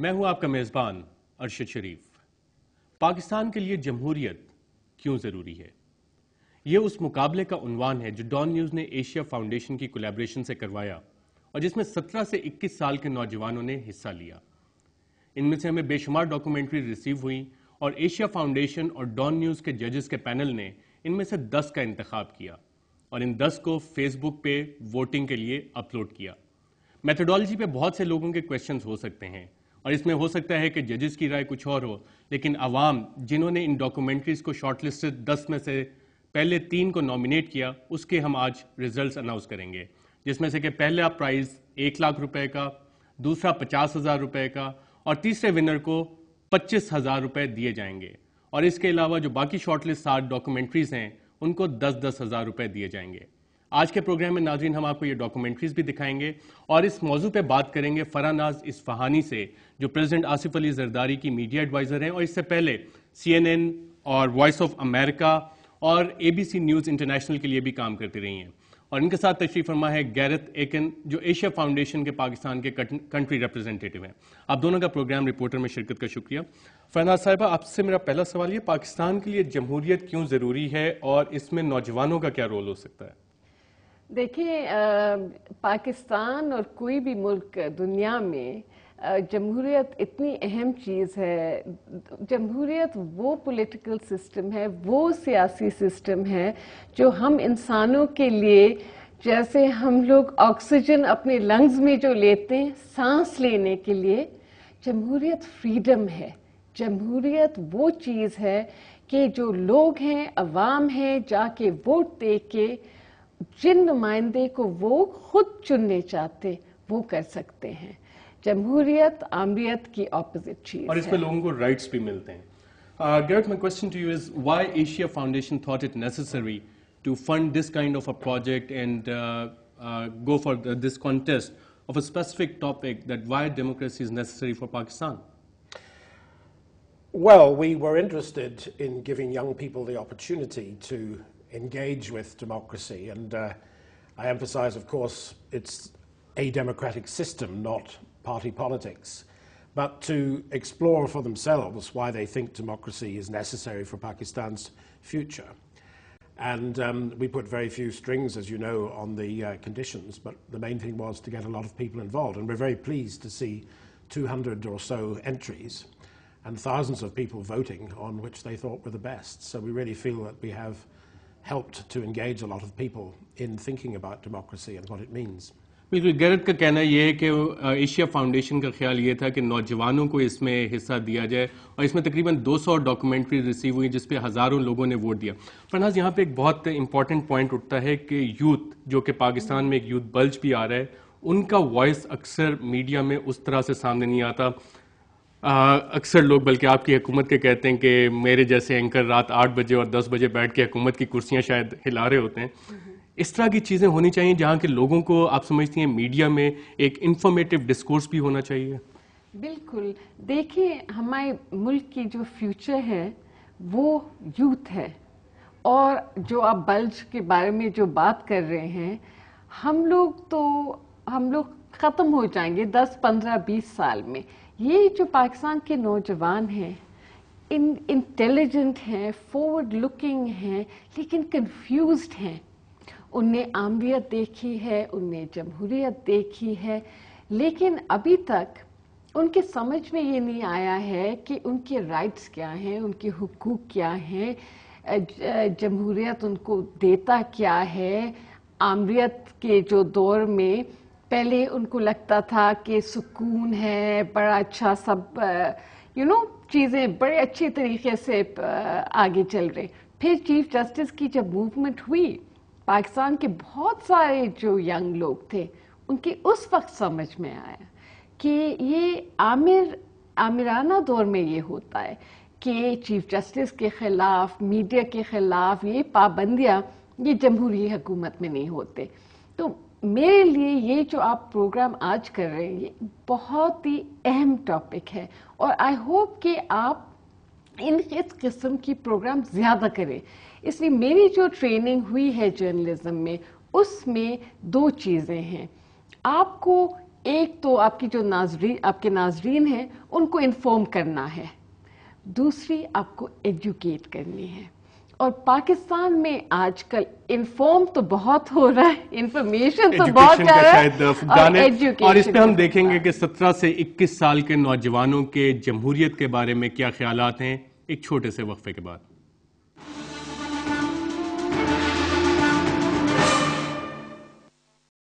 میں ہوں آپ کا میزبان ارشد شریف۔ پاکستان کے لیے جمہوریت کیوں ضروری ہے؟ یہ اس مقابلے کا عنوان ہے جو ڈان نیوز نے ایشیا فاؤنڈیشن کی کولیبریشن سے کروایا اور جس میں 17 سے 21 سال کے نوجوانوں نے حصہ لیا۔ ان میں سے ہمیں بے شمار ڈاکومنٹری ریسیو ہوئیں اور ایشیا فاؤنڈیشن اور ڈان نیوز کے ججز کے پینل نے ان میں سے 10 کا انتخاب کیا اور ان 10 کو فیس بک پہ ووٹنگ کے لیے اپلوڈ کیا۔ میتھڈالوجی پہ بہت سے لوگوں کے کویشچنز ہو سکتے ہیں اور اس میں ہو سکتا ہے کہ ججز کی رائے کچھ اور ہو، لیکن عوام جنہوں نے ان ڈاکومنٹریز کو شارٹ لسٹڈ 10 میں سے پہلے 3 کو نامینیٹ کیا، اس کے ہم آج ریزلٹس اناؤنس کریں گے، جس میں سے کہ پہلا پرائز 1 لاکھ روپے کا، دوسرا 50,000 روپے کا اور تیسرے ونر کو 25,000 روپے دیے جائیں گے، اور اس کے علاوہ جو باقی شارٹ لسٹ 7 ڈاکومنٹریز ہیں ان کو 10,000 روپے دیے جائیں گے۔ آج کے پروگرام میں ناظرین ہم آپ کو یہ ڈاکومنٹریز بھی دکھائیں گے اور اس موضوع پہ بات کریں گے فرح ناز اصفہانی سے، جو پریزیڈنٹ آصف علی زرداری کی میڈیا ایڈوائزر ہیں اور اس سے پہلے CNN اور وائس آف امریکہ اور ABC نیوز انٹرنیشنل کے لیے بھی کام کرتی رہی ہیں، اور ان کے ساتھ تشریف فرما ہے گیرت ایکن جو ایشیا فاؤنڈیشن کے پاکستان کے کنٹری ریپرزینٹیٹیو ہیں۔ آپ دونوں کا پروگرام رپورٹر میں شرکت کا شکریہ۔ فرح ناز صاحبہ، آپ سے میرا پہلا سوال یہ، پاکستان کے لیے جمہوریت کیوں ضروری ہے اور اس میں نوجوانوں کا کیا رول ہو سکتا ہے؟ دیکھیں، پاکستان اور کوئی بھی ملک دنیا میں جمہوریت اتنی اہم چیز ہے۔ جمہوریت وہ پولیٹیکل سسٹم ہے، وہ سیاسی سسٹم ہے جو ہم انسانوں کے لیے، جیسے ہم لوگ آکسیجن اپنے لنگز میں جو لیتے ہیں سانس لینے کے لیے، جمہوریت فریڈم ہے۔ جمہوریت وہ چیز ہے کہ جو لوگ ہیں، عوام ہیں، جا کے ووٹ دے کے جن نمائندے کو وہ خود چننے چاہتے وہ کر سکتے ہیں۔ جمہوریت آمریت کی اپوزٹ چیز ہے اور اس میں لوگوں کو رائٹس بھی ملتے ہیں۔ Garrett, my question to you is why Asia Foundation thought it necessary to fund this kind of a project and go for this contest of a specific topic, that why democracy is necessary for Pakistan? Well, we were interested in giving young people the opportunity to engage with democracy, and I emphasize, of course, it's a democratic system, not party politics, but to explore for themselves why they think democracy is necessary for Pakistan's future. And we put very few strings, as you know, on the conditions, but the main thing was to get a lot of people involved, and we're very pleased to see 200 or so entries and thousands of people voting on which they thought were the best. So we really feel that we have helped to engage a lot of people in thinking about democracy and what it means. بالکل، گیرت کا کہنا یہ ہے کہ Asia foundation کا خیال یہ تھا کہ نوجوانوں کو اس میں حصہ دیا جائے، اور اس میں تقریباً 200 ڈاکومنٹری ریسیو ہوئی جس پہ ہزاروں لوگوں نے ووٹ دیا۔ فرناز، یہاں پہ ایک بہت امپورٹنٹ پوائنٹ اٹھتا ہے کہ یوتھ، جو کہ پاکستان میں ایک یوتھ بلج بھی آ رہا ہے، ان کا وائس اکثر میڈیا میں اس طرح سے سامنے نہیں آتا۔ اکثر لوگ بلکہ آپ کی حکومت کے کہتے ہیں کہ میرے جیسے اینکر رات 8 بجے اور 10 بجے بیٹھ کے حکومت کی کرسیاں شاید ہلا رہے ہوتے ہیں۔ اس طرح کی چیزیں ہونی چاہیے جہاں کے لوگوں کو، آپ سمجھتی ہیں، میڈیا میں ایک انفارمیٹیو ڈسکورس بھی ہونا چاہیے۔ بالکل، دیکھیں، ہمارے ملک کی جو فیوچر ہے وہ یوتھ ہے، اور جو آپ بلج کے بارے میں جو بات کر رہے ہیں، ہم لوگ ختم ہو جائیں گے 10 15 20 سال میں۔ یہ جو پاکستان کے نوجوان ہیں، انٹیلیجنٹ ہیں، فارورڈ لکنگ ہیں، لیکن کنفیوزڈ ہیں۔ ان نے آمریت دیکھی ہے، ان نے جمہوریت دیکھی ہے، لیکن ابھی تک ان کے سمجھ میں یہ نہیں آیا ہے کہ ان کے رائٹس کیا ہیں، ان کے حقوق کیا ہیں، جمہوریت ان کو دیتا کیا ہے۔ آمریت کے جو دور میں پہلے ان کو لگتا تھا کہ سکون ہے، بڑا اچھا، سب چیزیں بڑے اچھے طریقے سے آگے چل رہے۔ پھر چیف جسٹس کی جب موومنٹ ہوئی، پاکستان کے بہت سارے جو ینگ لوگ تھے، ان کی اس وقت سمجھ میں آیا کہ یہ آمرانہ دور میں یہ ہوتا ہے کہ چیف جسٹس کے خلاف، میڈیا کے خلاف یہ پابندیاں یہ جمہوری حکومت میں نہیں ہوتے۔ تو میرے لیے یہ جو آپ پروگرام آج کر رہے ہیں، یہ بہت ہی اہم ٹاپک ہے، اور آئی ہوپ کہ آپ اس قسم کی پروگرام زیادہ کریں۔ اس لیے میری جو ٹریننگ ہوئی ہے جرنلزم میں، اس میں 2 چیزیں ہیں۔ آپ کو ایک تو آپ کی جو آپ کے ناظرین ہیں ان کو انفارم کرنا ہے، دوسری آپ کو ایجوکیٹ کرنی ہے. اور پاکستان میں آج کل انفارم تو بہت ہو رہا ہے، انفارمیشن تو بہت جا رہا ہے، اور اس پہ ہم دیکھیں گے کہ 17 سے 21 سال کے نوجوانوں کے جمہوریت کے بارے میں کیا خیالات ہیں ایک چھوٹے سے وقفے کے بعد.